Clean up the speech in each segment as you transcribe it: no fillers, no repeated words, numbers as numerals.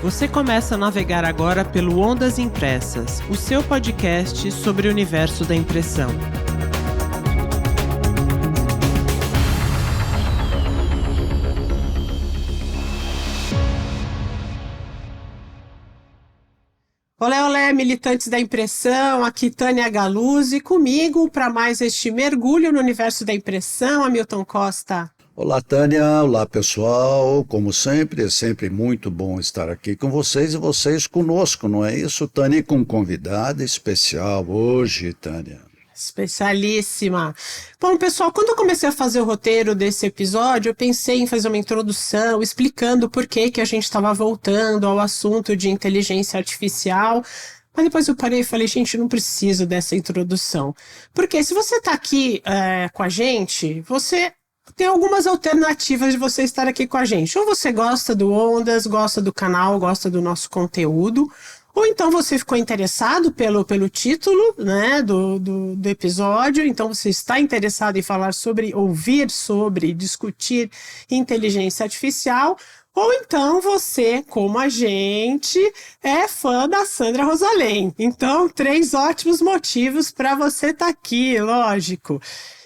Você começa a navegar agora pelo Ondas Impressas, o seu podcast sobre o universo da impressão. Olé, olé, militantes da impressão, aqui Tânia Galuzzi, comigo para mais este mergulho no universo da impressão, Hamilton Costa. Olá, Tânia. Olá, pessoal. Como sempre, é sempre muito bom estar aqui com vocês e vocês conosco, não é isso, Tânia? E com um convidado especial hoje, Tânia. Especialíssima. Bom, pessoal, quando eu comecei a fazer o roteiro desse episódio, eu pensei em fazer uma introdução explicando por que a gente estava voltando ao assunto de inteligência artificial. Mas depois eu parei e falei, gente, não preciso dessa introdução. Porque se você está aqui com a gente, você tem algumas alternativas de você estar aqui com a gente. Ou você gosta do Ondas, gosta do canal, gosta do nosso conteúdo, ou então você ficou interessado pelo título, né, do episódio, então você está interessado em falar sobre, ouvir sobre, discutir inteligência artificial, ou então você, como a gente, é fã da Sandra Rosalém. Então, 3 ótimos motivos para você estar aqui, lógico.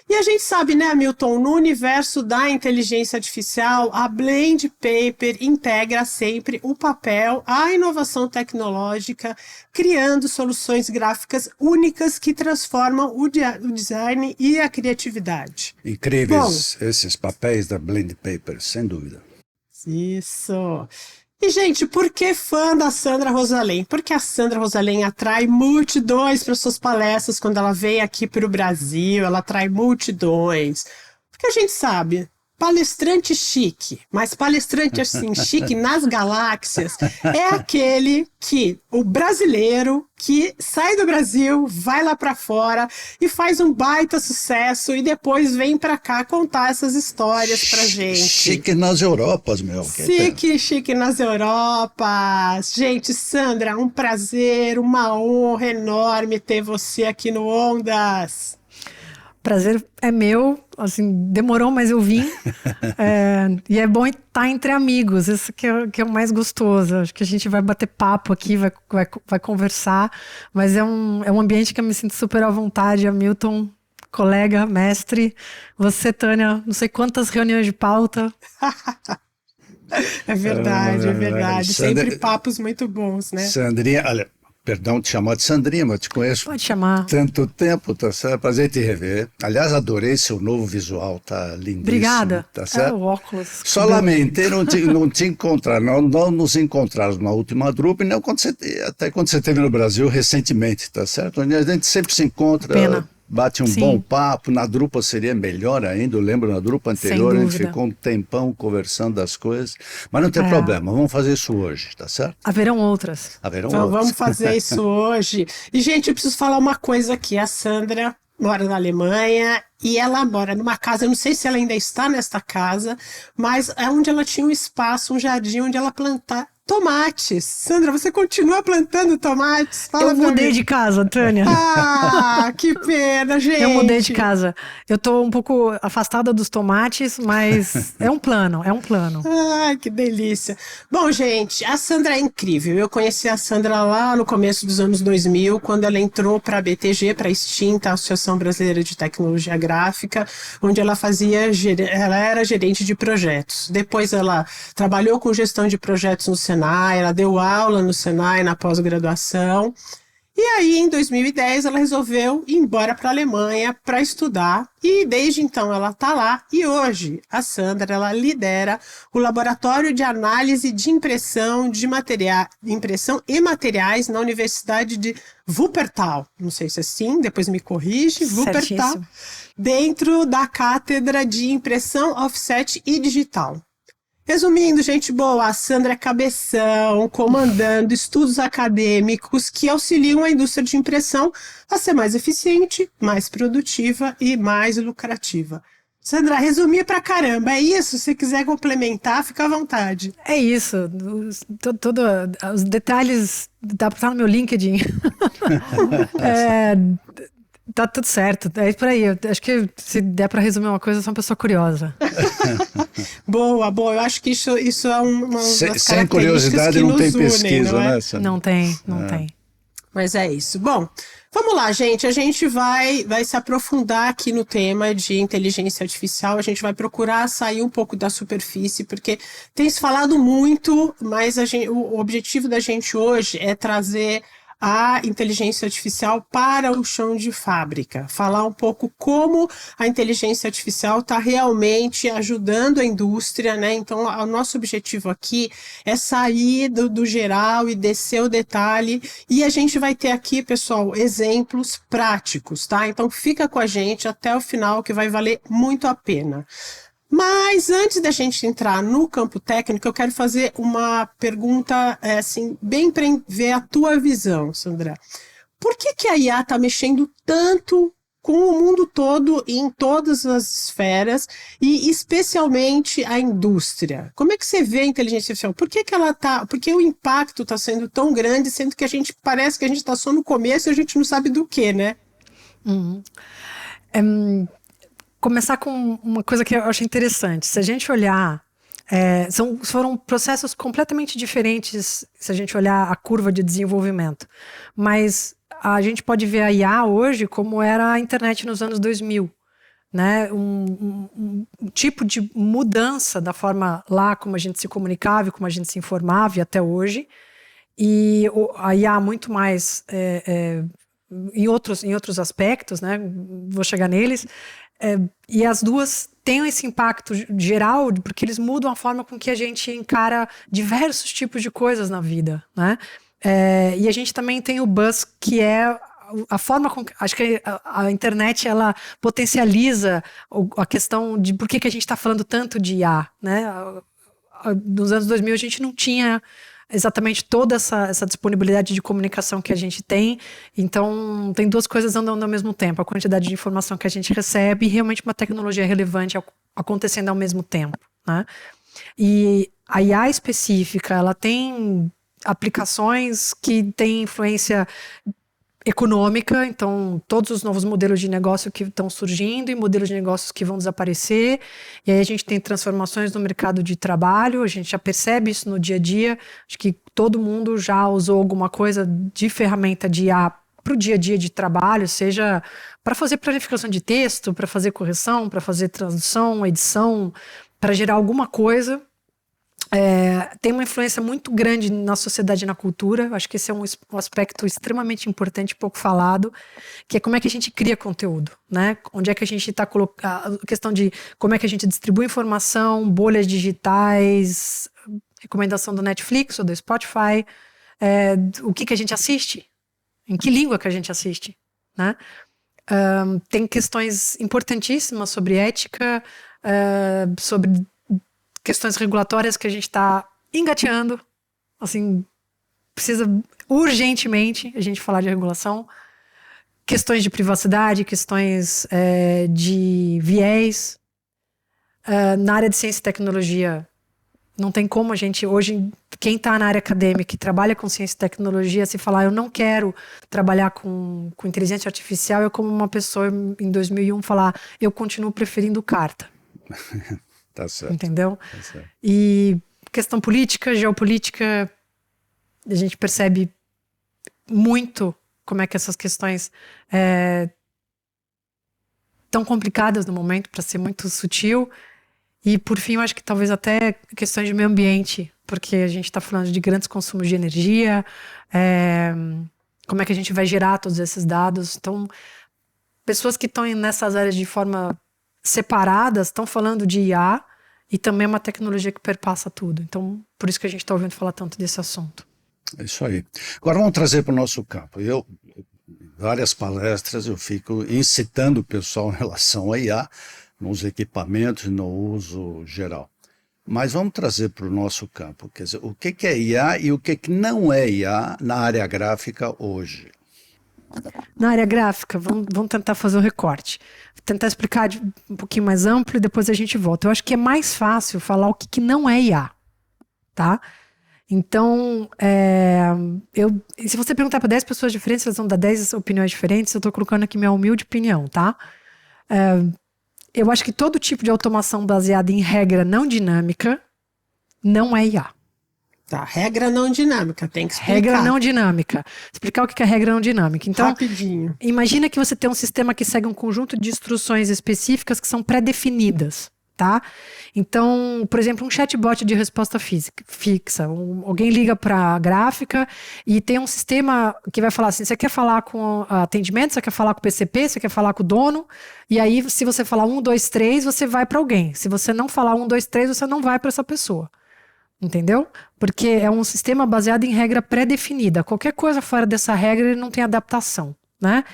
E a gente sabe, né, Hamilton, no universo da inteligência artificial, a Blend Paper integra sempre o papel, a inovação tecnológica, criando soluções gráficas únicas que transformam o design e a criatividade. Incríveis esses papéis da Blend Paper, sem dúvida. Isso. E, gente, por que fã da Sandra Rosalém? Porque a Sandra Rosalém atrai multidões para suas palestras quando ela vem aqui para o Brasil, ela atrai multidões. Porque a gente sabe, palestrante chique, mas palestrante assim, chique nas galáxias, é aquele que, o brasileiro que sai do Brasil, vai lá para fora e faz um baita sucesso e depois vem para cá contar essas histórias pra gente. Chique nas Europas, meu. Chique nas Europas. Gente, Sandra, um prazer, uma honra enorme ter você aqui no Ondas. Prazer é meu, assim, demorou, mas eu vim. E é bom estar entre amigos, isso que é o mais gostoso. Acho que a gente vai bater papo aqui, vai conversar, mas é um ambiente que eu me sinto super à vontade. Hamilton, colega, mestre, você, Tânia, não sei quantas reuniões de pauta. É verdade. Sempre papos muito bons, né? Sandrinha, olha, perdão te chamar de Sandrinha, mas eu te conheço. Pode chamar. Tanto tempo, tá certo? Prazer te rever. Aliás, adorei seu novo visual, tá lindíssimo. Obrigada. Tá certo? O óculos. Só lamentei não te encontrar, não nos encontramos na última Drupa, e não até quando você esteve no Brasil recentemente, tá certo? Onde a gente sempre se encontra. Pena. Bate um bom papo, na Drupa seria melhor ainda, eu lembro na Drupa anterior, a gente ficou um tempão conversando das coisas, mas não tem problema, vamos fazer isso hoje, tá certo? Haverão outras. Então vamos fazer isso hoje. E, gente, eu preciso falar uma coisa aqui, a Sandra mora na Alemanha e ela mora numa casa, eu não sei se ela ainda está nesta casa, mas é onde ela tinha um espaço, um jardim onde ela planta tomates. Sandra, você continua plantando tomates? Fala, eu mudei de casa, Tânia. Ah, que pena, gente. Eu mudei de casa. Eu tô um pouco afastada dos tomates, mas é um plano. Ai, que delícia. Bom, gente, a Sandra é incrível. Eu conheci a Sandra lá no começo dos anos 2000, quando ela entrou para a BTG, para a extinta Associação Brasileira de Tecnologia Gráfica, onde ela era gerente de projetos. Depois ela trabalhou com gestão de projetos no Senai, ela deu aula no Senai na pós-graduação. E aí, em 2010, ela resolveu ir embora para a Alemanha para estudar. E desde então ela está lá. E hoje, a Sandra, ela lidera o Laboratório de Análise de Impressão Impressão e Materiais na Universidade de Wuppertal. Não sei se é assim, depois me corrige. Wuppertal, dentro da Cátedra de Impressão, Offset e Digital. Resumindo, gente boa, a Sandra é cabeção, comandando estudos acadêmicos que auxiliam a indústria de impressão a ser mais eficiente, mais produtiva e mais lucrativa. Sandra, resumir pra caramba, é isso? Se quiser complementar, fica à vontade. É isso, os detalhes, dá pra estar no meu LinkedIn. tá tudo certo. É por aí. Eu acho que se der para resumir uma coisa, eu sou uma pessoa curiosa. Boa. Eu acho que isso é uma das Sem características curiosidade que não nos tem unem, pesquisa, não é? né, Sandra? Não tem. Mas é isso. Bom, vamos lá, gente. A gente vai se aprofundar aqui no tema de inteligência artificial. A gente vai procurar sair um pouco da superfície, porque tem se falado muito, mas o objetivo da gente hoje é trazer a inteligência artificial para o chão de fábrica. Falar um pouco como a inteligência artificial está realmente ajudando a indústria, né? Então, o nosso objetivo aqui é sair do geral e descer o detalhe. E a gente vai ter aqui, pessoal, exemplos práticos, tá? Então, fica com a gente até o final, que vai valer muito a pena. Mas antes da gente entrar no campo técnico, eu quero fazer uma pergunta, assim, bem para ver a tua visão, Sandra. Por que a IA está mexendo tanto com o mundo todo e em todas as esferas, e especialmente a indústria? Como é que você vê a inteligência artificial? Por que o impacto está sendo tão grande, sendo que parece que a gente está só no começo e a gente não sabe do que, né? Começar com uma coisa que eu acho interessante. Se a gente olhar, foram processos completamente diferentes se a gente olhar a curva de desenvolvimento. Mas a gente pode ver a IA hoje como era a internet nos anos 2000. Né? Um tipo de mudança da forma lá como a gente se comunicava e como a gente se informava e até hoje. E a IA muito mais em outros aspectos, né? Vou chegar neles. E as duas têm esse impacto geral, porque eles mudam a forma com que a gente encara diversos tipos de coisas na vida, né? E a gente também tem o buzz, que é a forma com que... Acho que a internet, ela potencializa a questão de por que a gente está falando tanto de IA, né? Nos anos 2000 a gente não tinha exatamente toda essa disponibilidade de comunicação que a gente tem. Então, tem duas coisas andando ao mesmo tempo. A quantidade de informação que a gente recebe e realmente uma tecnologia relevante acontecendo ao mesmo tempo, né? E a IA específica, ela tem aplicações que têm influência econômica, então todos os novos modelos de negócio que estão surgindo e modelos de negócios que vão desaparecer, e aí a gente tem transformações no mercado de trabalho, a gente já percebe isso no dia a dia, acho que todo mundo já usou alguma coisa de ferramenta de IA para o dia a dia de trabalho, seja para fazer planificação de texto, para fazer correção, para fazer tradução, edição, para gerar alguma coisa. Tem uma influência muito grande na sociedade e na cultura. Acho que esse é um aspecto extremamente importante, pouco falado, que é como é que a gente cria conteúdo, né? Onde é que a gente está colocando, a questão de como é que a gente distribui informação, bolhas digitais, recomendação do Netflix ou do Spotify, o que a gente assiste, em que língua que a gente assiste, né? Tem questões importantíssimas sobre ética, sobre questões regulatórias que a gente está engateando, assim, precisa urgentemente a gente falar de regulação, questões de privacidade, questões de viés. Na área de ciência e tecnologia, não tem como a gente, hoje, quem está na área acadêmica e trabalha com ciência e tecnologia, se falar, eu não quero trabalhar com inteligência artificial, é como uma pessoa em 2001 falar, eu continuo preferindo carta. Tá certo. Entendeu? Tá certo. E questão política, geopolítica, a gente percebe muito como é que essas questões tão complicadas no momento, para ser muito sutil. E, por fim, eu acho que talvez até questões de meio ambiente, porque a gente está falando de grandes consumos de energia, como é que a gente vai gerar todos esses dados. Então, pessoas que estão nessas áreas de forma separadas estão falando de IA e também é uma tecnologia que perpassa tudo. Então, por isso que a gente está ouvindo falar tanto desse assunto. É isso aí. Agora vamos trazer para o nosso campo. Em várias palestras eu fico incitando o pessoal em relação a IA, nos equipamentos e no uso geral. Mas vamos trazer para o nosso campo. Quer dizer, o que é IA e o que não é IA na área gráfica hoje? Na área gráfica, vamos tentar fazer um recorte. Tentar explicar um pouquinho mais amplo e depois a gente volta. Eu acho que é mais fácil falar o que não é IA, tá? Então, se você perguntar para 10 pessoas diferentes, elas vão dar 10 opiniões diferentes. Eu estou colocando aqui minha humilde opinião, tá? Eu acho que todo tipo de automação baseada em regra não dinâmica não é IA. Tá, regra não dinâmica, tem que explicar. Regra não dinâmica. Explicar o que é regra não dinâmica. Então, rapidinho. Imagina que você tem um sistema que segue um conjunto de instruções específicas que são pré-definidas, tá? Então, por exemplo, um chatbot de resposta fixa. Alguém liga para a gráfica e tem um sistema que vai falar assim, você quer falar com atendimento, você quer falar com o PCP, você quer falar com o dono, e aí se você falar 1, 2, 3, você vai para alguém. Se você não falar 1, 2, 3, você não vai para essa pessoa. Entendeu? Porque é um sistema baseado em regra pré-definida. Qualquer coisa fora dessa regra, ele não tem adaptação, né?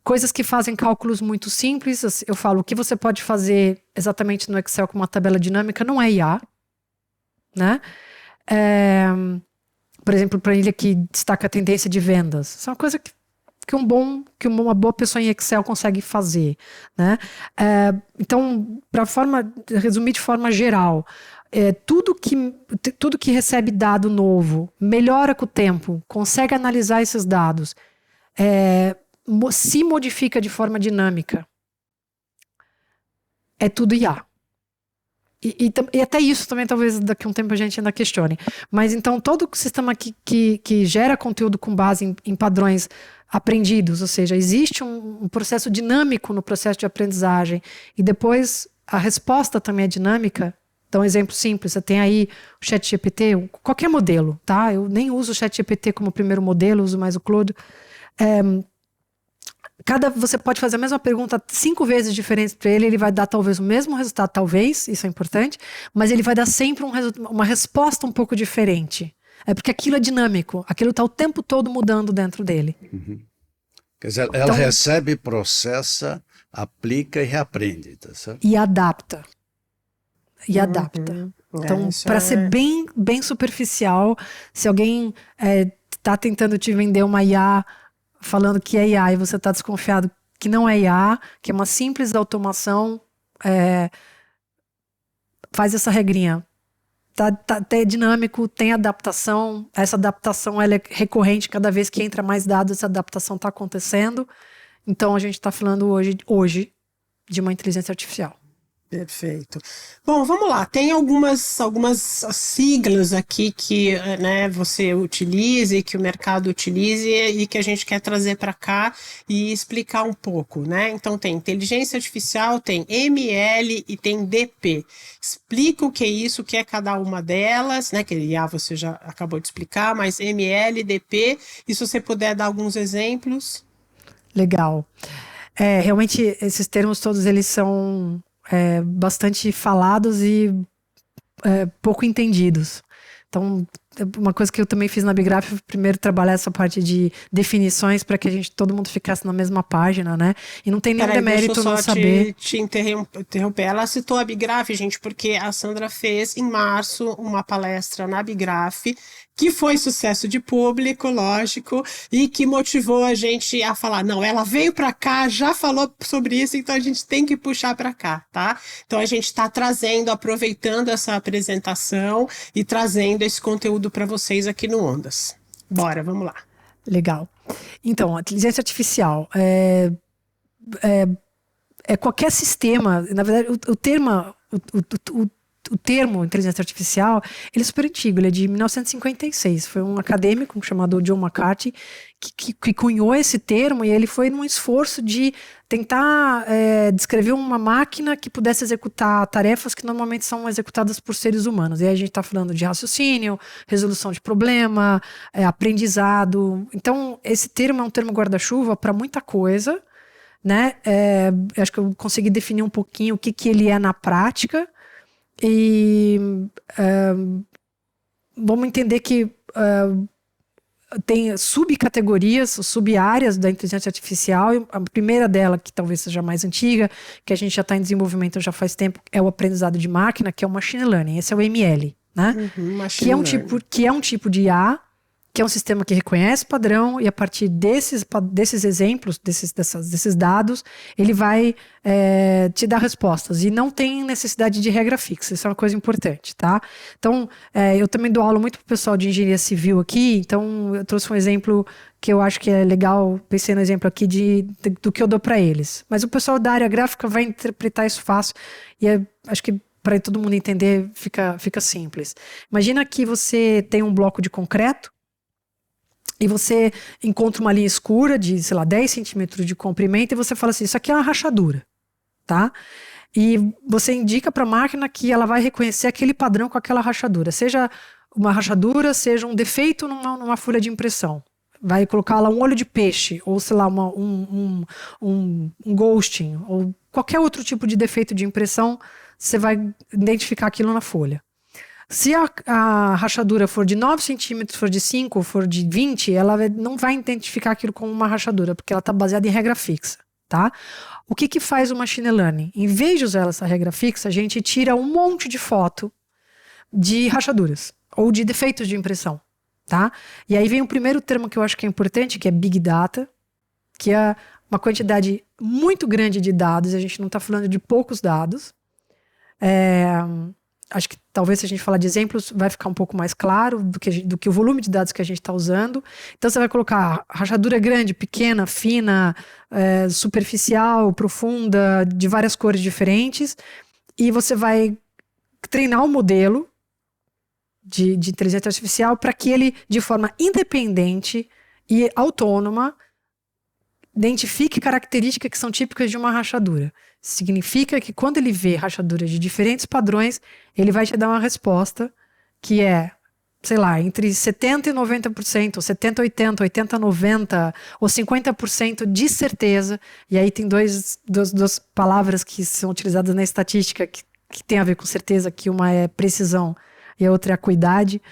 Coisas que fazem cálculos muito simples, eu falo, o que você pode fazer exatamente no Excel com uma tabela dinâmica não é IA, né? Por exemplo, para ele que destaca a tendência de vendas. Isso é uma coisa que uma boa pessoa em Excel consegue fazer, né? Então, resumir de forma geral, tudo que recebe dado novo melhora com o tempo, consegue analisar esses dados, se modifica de forma dinâmica, é tudo IA. E até isso também talvez daqui a um tempo a gente ainda questione. Mas então todo sistema que gera conteúdo com base em padrões aprendidos, ou seja, existe um processo dinâmico no processo de aprendizagem e depois a resposta também é dinâmica. Então, um exemplo simples, você tem aí o ChatGPT, qualquer modelo, tá? Eu nem uso o ChatGPT como primeiro modelo, uso mais o Claude. Você pode fazer a mesma pergunta 5 vezes diferente para ele vai dar talvez o mesmo resultado, talvez, isso é importante, mas ele vai dar sempre uma resposta um pouco diferente. Porque aquilo é dinâmico, aquilo está o tempo todo mudando dentro dele. Uhum. Quer dizer, ela recebe, processa, aplica e reaprende, tá certo? E adapta. Então, para ser bem, bem superficial, se alguém está tentando te vender uma IA falando que é IA e você está desconfiado que não é IA, que é uma simples automação, faz essa regrinha. É dinâmico, tem adaptação, essa adaptação ela é recorrente, cada vez que entra mais dados, essa adaptação está acontecendo. Então, a gente está falando hoje de uma inteligência artificial. Perfeito. Bom, vamos lá. Tem algumas siglas aqui que você utilize, que o mercado utilize e que a gente quer trazer para cá e explicar um pouco, né? Então tem inteligência artificial, tem ML e tem DP. Explica o que é isso, o que é cada uma delas, né? Que IA você já acabou de explicar, mas ML, DP, e se você puder dar alguns exemplos. Legal. Realmente, esses termos todos, eles são bastante falados e pouco entendidos. Então, uma coisa que eu também fiz na Bigraph foi primeiro trabalhar essa parte de definições para que todo mundo ficasse na mesma página, né? E não tem nenhum demérito não saber. Te interromper. Ela citou a Bigraph, gente, porque a Sandra fez em março uma palestra na Bigraph que foi sucesso de público, lógico, e que motivou a gente a falar, não, ela veio para cá, já falou sobre isso, então a gente tem que puxar para cá, tá? Então a gente está aproveitando essa apresentação e trazendo esse conteúdo para vocês aqui no Ondas. Bora, vamos lá. Legal. Então, a inteligência artificial é qualquer sistema, na verdade, o termo inteligência artificial, ele é super antigo, ele é de 1956. Foi um acadêmico chamado John McCarthy que cunhou esse termo e ele foi num esforço de tentar descrever uma máquina que pudesse executar tarefas que normalmente são executadas por seres humanos. E aí a gente está falando de raciocínio, resolução de problema, aprendizado. Então, esse termo é um termo guarda-chuva para muita coisa, né? Acho que eu consegui definir um pouquinho o que ele é na prática. E vamos entender que tem subcategorias, sub-áreas da inteligência artificial. E a primeira dela, que talvez seja mais antiga, que a gente já está em desenvolvimento já faz tempo, é o aprendizado de máquina, que é o machine learning. Esse é o ML, né? Uhum, que é um tipo de IA que é um sistema que reconhece padrão e a partir desses exemplos, desses dados, ele vai te dar respostas. E não tem necessidade de regra fixa, isso é uma coisa importante, tá? Então, eu também dou aula muito para o pessoal de engenharia civil aqui, então eu trouxe um exemplo que eu acho que é legal, pensei no exemplo aqui do que eu dou para eles. Mas o pessoal da área gráfica vai interpretar isso fácil e acho que para todo mundo entender fica simples. Imagina que você tem um bloco de concreto e você encontra uma linha escura de, sei lá, 10 centímetros de comprimento e você fala assim, isso aqui é uma rachadura, tá? E você indica para a máquina que ela vai reconhecer aquele padrão com aquela rachadura. Seja uma rachadura, seja um defeito numa folha de impressão. Vai colocar lá um olho de peixe, ou sei lá, um ghosting, ou qualquer outro tipo de defeito de impressão, você vai identificar aquilo na folha. Se a rachadura for de 9 centímetros, for de 5, for de 20, ela não vai identificar aquilo como uma rachadura, porque ela está baseada em regra fixa, tá? O que faz o machine learning? Em vez de usar essa regra fixa, a gente tira um monte de foto de rachaduras, ou de defeitos de impressão, tá? E aí vem o primeiro termo que eu acho que é importante, que é Big Data, que é uma quantidade muito grande de dados, a gente não está falando de poucos dados. Acho que talvez se a gente falar de exemplos vai ficar um pouco mais claro do que o volume de dados que a gente está usando. Então você vai colocar rachadura grande, pequena, fina, superficial, profunda, de várias cores diferentes, e você vai treinar um modelo de inteligência artificial para que ele, de forma independente e autônoma, identifique características que são típicas de uma rachadura. Significa que quando ele vê rachaduras de diferentes padrões, ele vai te dar uma resposta que é, sei lá, entre 70% e 90%, ou 70%, 80%, 80%, 90%, ou 50% de certeza. E aí tem duas palavras que são utilizadas na estatística que tem a ver com certeza, que uma é precisão e a outra é acuidade.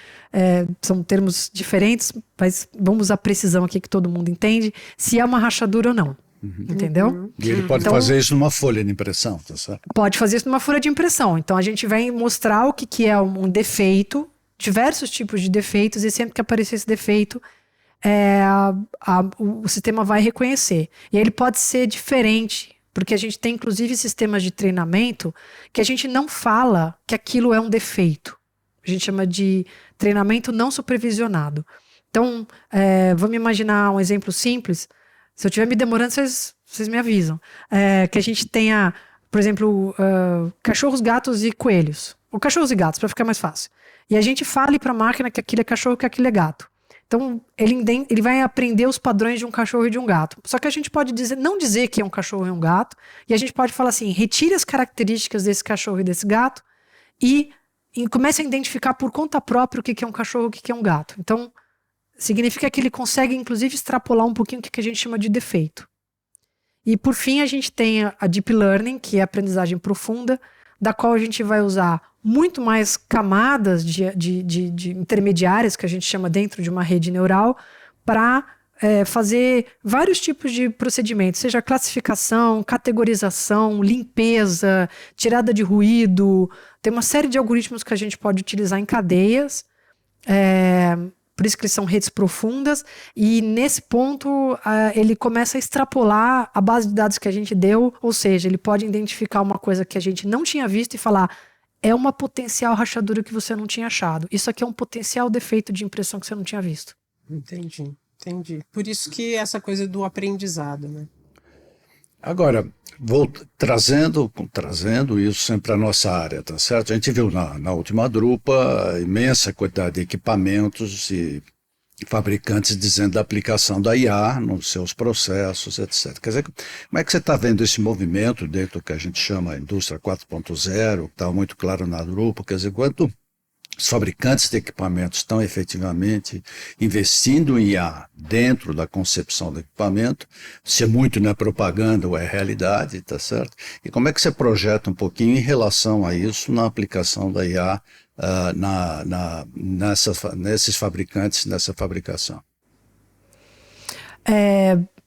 São termos diferentes, mas vamos usar precisão aqui que todo mundo entende, se é uma rachadura ou não. Entendeu? E ele pode fazer isso numa folha de impressão, tá certo? Pode fazer isso numa folha de impressão. Então a gente vai mostrar o que é um defeito, diversos tipos de defeitos, e sempre que aparecer esse defeito, o sistema vai reconhecer. E ele pode ser diferente, porque a gente tem inclusive sistemas de treinamento que a gente não fala que aquilo é um defeito. A gente chama de treinamento não supervisionado. Então, vamos imaginar um exemplo simples. Se eu estiver me demorando, vocês me avisam. Que a gente tenha, por exemplo, cachorros, gatos e coelhos. Ou cachorros e gatos, para ficar mais fácil. E a gente fale para a máquina que aquilo é cachorro e que aquilo é gato. Então, ele vai aprender os padrões de um cachorro e de um gato. Só que a gente pode não dizer que é um cachorro e um gato. E a gente pode falar assim, retire as características desse cachorro e desse gato e comece a identificar por conta própria o que é um cachorro e o que é um gato. Então, significa que ele consegue, inclusive, extrapolar um pouquinho o que a gente chama de defeito. E, por fim, a gente tem a Deep Learning, que é a aprendizagem profunda, da qual a gente vai usar muito mais camadas de intermediárias, que a gente chama dentro de uma rede neural, para fazer vários tipos de procedimentos, seja classificação, categorização, limpeza, tirada de ruído. Tem uma série de algoritmos que a gente pode utilizar em cadeias, por isso que eles são redes profundas, e nesse ponto ele começa a extrapolar a base de dados que a gente deu, ou seja, ele pode identificar uma coisa que a gente não tinha visto e falar, é uma potencial rachadura que você não tinha achado. Isso aqui é um potencial defeito de impressão que você não tinha visto. Entendi. Por isso que essa coisa do aprendizado, né? Agora, vou trazendo isso sempre para a nossa área, tá certo? A gente viu na última drupa a imensa quantidade de equipamentos e fabricantes dizendo da aplicação da IA nos seus processos, etc. Quer dizer, como é que você está vendo esse movimento dentro do que a gente chama indústria 4.0, que está muito claro na drupa, quer dizer, quanto os fabricantes de equipamentos estão efetivamente investindo em IA dentro da concepção do equipamento, se é muito não é propaganda ou é realidade, tá certo? E como é que você projeta um pouquinho em relação a isso na aplicação da IA nesses fabricantes, nessa fabricação?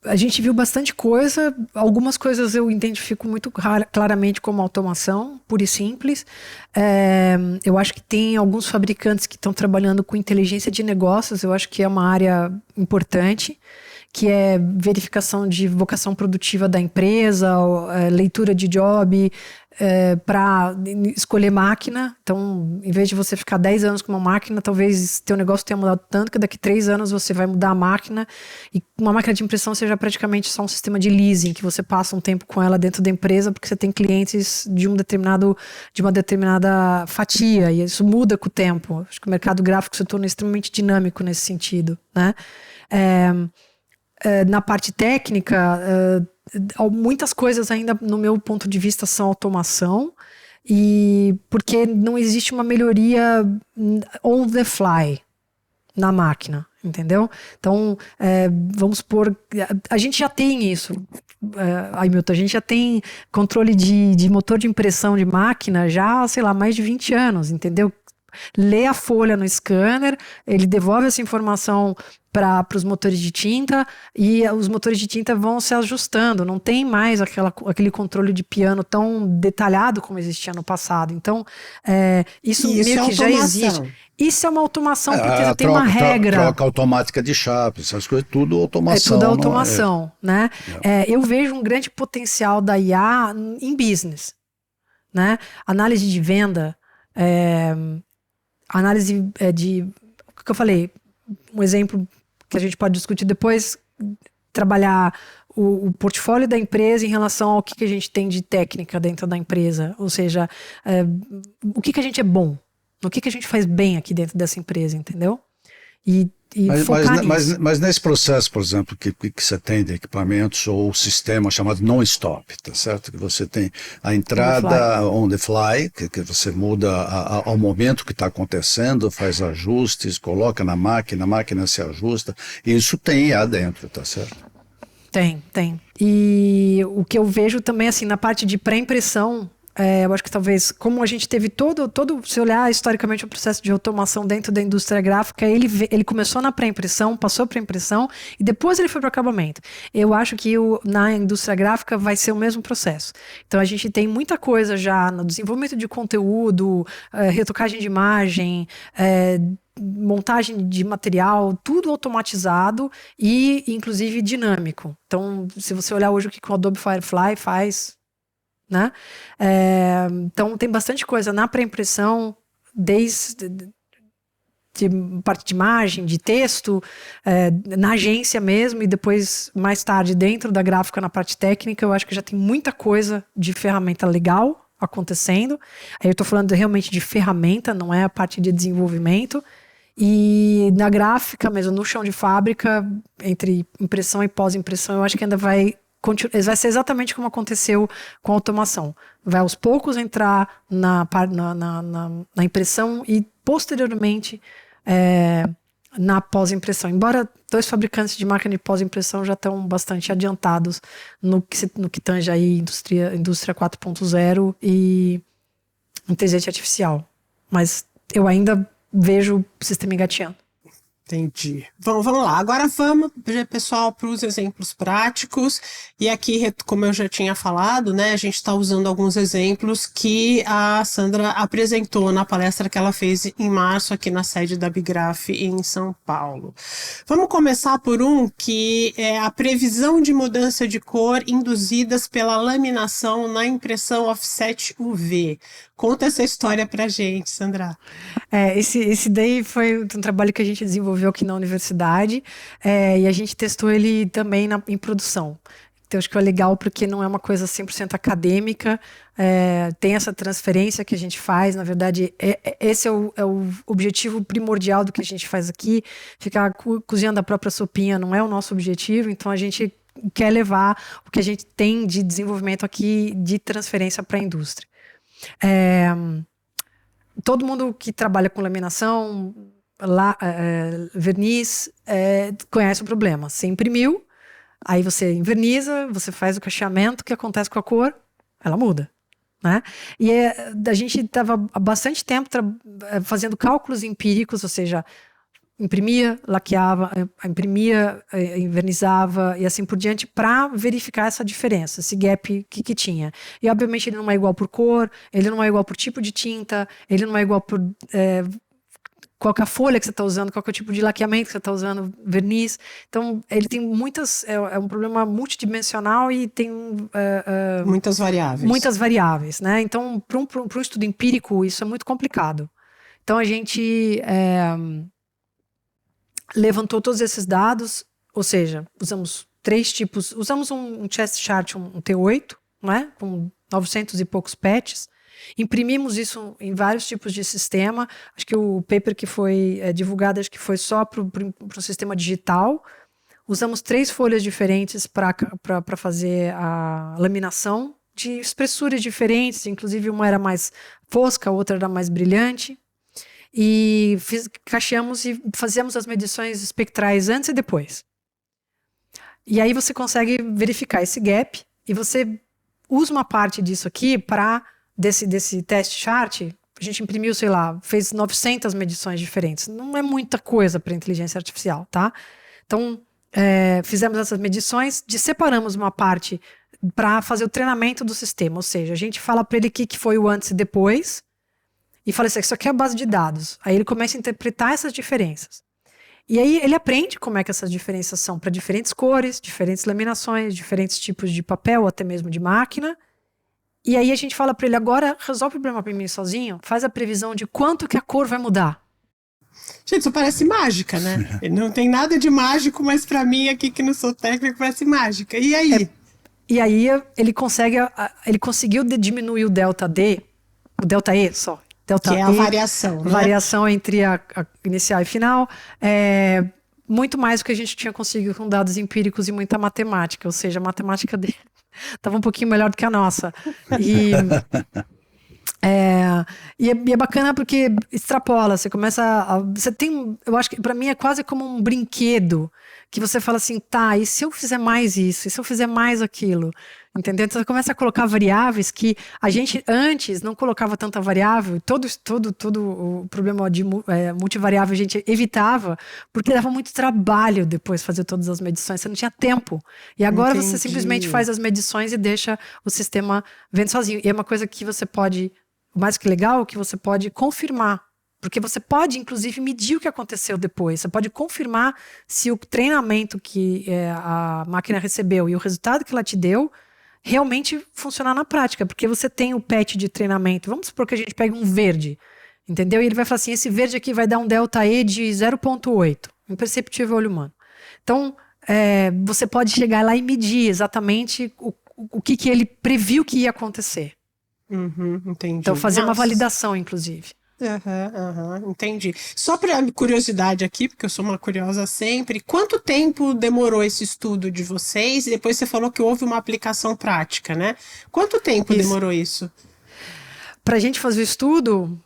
A gente viu bastante coisa, algumas coisas eu identifico muito claramente como automação, pura e simples. Eu acho que tem alguns fabricantes que estão trabalhando com inteligência de negócios, eu acho que é uma área importante, que é verificação de vocação produtiva da empresa, leitura de job, para escolher máquina. Então, em vez de você ficar 10 anos com uma máquina, talvez teu negócio tenha mudado tanto que daqui 3 anos você vai mudar a máquina e uma máquina de impressão seja praticamente só um sistema de leasing, que você passa um tempo com ela dentro da empresa porque você tem clientes de uma determinada fatia, e isso muda com o tempo. Acho que o mercado gráfico se torna extremamente dinâmico nesse sentido, né? Na parte técnica, muitas coisas ainda, no meu ponto de vista, são automação, e porque não existe uma melhoria on the fly na máquina, entendeu? Então, vamos supor, a gente já tem isso, Milton, a gente já tem controle de motor de impressão de máquina já, sei lá, mais de 20 anos, entendeu? Lê a folha no scanner, ele devolve essa informação para os motores de tinta e os motores de tinta vão se ajustando, não tem mais aquele controle de piano tão detalhado como existia no passado. Então, isso meio que já existe. Isso é uma automação, porque já tem uma regra. Troca automática de chaves, essas coisas, tudo automação. É tudo automação, né? Eu vejo um grande potencial da IA em business, né? Análise de venda, análise o que eu falei, um exemplo que a gente pode discutir depois, trabalhar o portfólio da empresa em relação ao que a gente tem de técnica dentro da empresa, ou seja, o que a gente é bom, no que a gente faz bem aqui dentro dessa empresa, entendeu? E focar nisso. Mas nesse processo, por exemplo, que você tem de equipamentos ou o sistema chamado non-stop, tá certo? Que você tem a entrada on the fly, que você muda ao momento que está acontecendo, faz ajustes, coloca na máquina, a máquina se ajusta, isso tem IA dentro, tá certo? Tem. E o que eu vejo também, assim, na parte de pré-impressão, eu acho que talvez, como a gente teve se olhar historicamente o processo de automação dentro da indústria gráfica, ele começou na pré-impressão, passou para impressão e depois ele foi para o acabamento. Eu acho que na indústria gráfica vai ser o mesmo processo. Então a gente tem muita coisa já no desenvolvimento de conteúdo, retocagem de imagem, montagem de material, tudo automatizado e inclusive dinâmico. Então, se você olhar hoje o que o Adobe Firefly faz, né? Então tem bastante coisa na pré-impressão, desde de parte de imagem, de texto, na agência mesmo, e depois mais tarde dentro da gráfica na parte técnica. Eu acho que já tem muita coisa de ferramenta legal acontecendo. Aí eu estou falando realmente de ferramenta, não é a parte de desenvolvimento. E na gráfica mesmo, no chão de fábrica, entre impressão e pós-impressão, eu acho que ainda vai ser exatamente como aconteceu com a automação. Vai aos poucos entrar na impressão e posteriormente na pós-impressão. Embora 2 fabricantes de máquina de pós-impressão já estão bastante adiantados no que tange aí indústria 4.0 e inteligência artificial. Mas eu ainda vejo o sistema engateando. Entendi. Vamos lá. Agora vamos, pessoal, para os exemplos práticos. E aqui, como eu já tinha falado, né, a gente está usando alguns exemplos que a Sandra apresentou na palestra que ela fez em março aqui na sede da Bigraf em São Paulo. Vamos começar por um que é a previsão de mudança de cor induzidas pela laminação na impressão offset UV. Conta essa história pra gente, Sandra. Esse daí foi um trabalho que a gente desenvolveu aqui na universidade, e a gente testou ele também em produção. Então, acho que é legal porque não é uma coisa 100% acadêmica, tem essa transferência que a gente faz. Na verdade, esse é o objetivo primordial do que a gente faz aqui. Ficar cozinhando a própria sopinha não é o nosso objetivo, então a gente quer levar o que a gente tem de desenvolvimento aqui de transferência para a indústria. Todo mundo que trabalha com laminação, verniz, conhece o problema. Você imprimiu, aí você inverniza, você faz o cacheamento, o que acontece com a cor? Ela muda, né? E a gente estava há bastante tempo fazendo cálculos empíricos, ou seja, imprimia, laqueava, imprimia, envernizava e assim por diante para verificar essa diferença, esse gap que tinha. E obviamente ele não é igual por cor, ele não é igual por tipo de tinta, ele não é igual por qual que é a folha que você está usando, qual que é o tipo de laqueamento que você está usando, verniz. Então ele tem muitas, é um problema multidimensional e tem muitas variáveis. Muitas variáveis, né? Então para um estudo empírico isso é muito complicado. Então a gente levantou todos esses dados, ou seja, usamos 3 tipos, usamos um chest chart, um T8, né, com 900 e poucos patches, imprimimos isso em vários tipos de sistema, acho que o paper que foi divulgado, acho que foi só para o sistema digital, usamos 3 folhas diferentes para fazer a laminação, de espessuras diferentes, inclusive uma era mais fosca, a outra era mais brilhante, e cacheamos e fazemos as medições espectrais antes e depois. E aí você consegue verificar esse gap e você usa uma parte disso aqui para desse test chart. A gente imprimiu, sei lá, fez 900 medições diferentes. Não é muita coisa para inteligência artificial, tá? Então, fizemos essas medições, separamos uma parte para fazer o treinamento do sistema. Ou seja, a gente fala para ele o que foi o antes e depois. E fala assim, isso aqui é a base de dados. Aí ele começa a interpretar essas diferenças. E aí ele aprende como é que essas diferenças são para diferentes cores, diferentes laminações, diferentes tipos de papel, até mesmo de máquina. E aí a gente fala para ele, agora resolve o problema para mim sozinho, faz a previsão de quanto que a cor vai mudar. Gente, isso parece mágica, né? Não tem nada de mágico, mas para mim aqui que não sou técnico parece mágica. E aí? E aí ele conseguiu diminuir o delta D, o delta E só. Delta que é a variação, né? Variação entre a inicial e final. Muito mais do que a gente tinha conseguido com dados empíricos e muita matemática. Ou seja, a matemática dele estava um pouquinho melhor do que a nossa. E é bacana porque extrapola. Você começa você tem, eu acho que para mim é quase como um brinquedo que você fala assim, tá, e se eu fizer mais isso? E se eu fizer mais aquilo? Entendeu? Então você começa a colocar variáveis que a gente antes não colocava tanta variável, todo o problema de multivariável a gente evitava, porque dava muito trabalho depois fazer todas as medições, você não tinha tempo. E agora você simplesmente faz as medições e deixa o sistema vendo sozinho. E é uma coisa que você pode, mais que legal, que você pode confirmar. Porque você pode, inclusive, medir o que aconteceu depois. Você pode confirmar se o treinamento que a máquina recebeu e o resultado que ela te deu realmente funcionar na prática. Porque você tem o patch de treinamento. Vamos supor que a gente pegue um verde, entendeu? E ele vai falar assim, esse verde aqui vai dar um delta E de 0,8. Imperceptível ao olho humano. Então, você pode chegar lá e medir exatamente o que ele previu que ia acontecer. Entendi. Então, fazer uma validação, inclusive. Entendi. Só para curiosidade aqui, porque eu sou uma curiosa sempre, quanto tempo demorou esse estudo de vocês? E depois você falou que houve uma aplicação prática, né? Quanto tempo demorou isso? Para a gente fazer o estudo,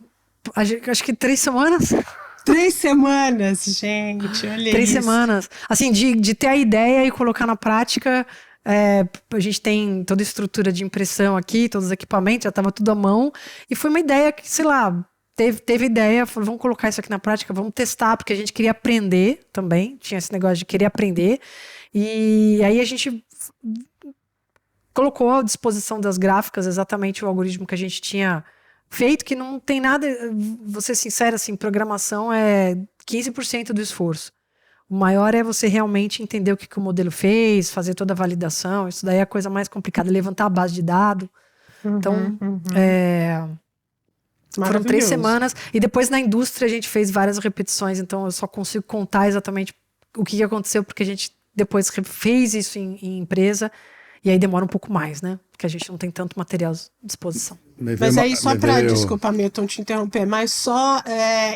acho que 3 semanas. 3 semanas, gente, olha 3 isso. semanas. Assim, de ter a ideia e colocar na prática. A gente tem toda a estrutura de impressão aqui, todos os equipamentos, já estava tudo à mão. E foi uma ideia que, sei lá, teve ideia, falou, vamos colocar isso aqui na prática, vamos testar, porque a gente queria aprender também, tinha esse negócio de querer aprender, e aí a gente colocou à disposição das gráficas exatamente o algoritmo que a gente tinha feito, que não tem nada, vou ser sincero, assim, programação é 15% do esforço. O maior é você realmente entender o que o modelo fez, fazer toda a validação, isso daí é a coisa mais complicada, levantar a base de dados. Então, foram 3 semanas. E depois na indústria a gente fez várias repetições. Então eu só consigo contar exatamente o que aconteceu, porque a gente depois fez isso em empresa. E aí demora um pouco mais, né? Porque a gente não tem tanto material à disposição. Mas aí só para, desculpa, Milton, te interromper, mas só,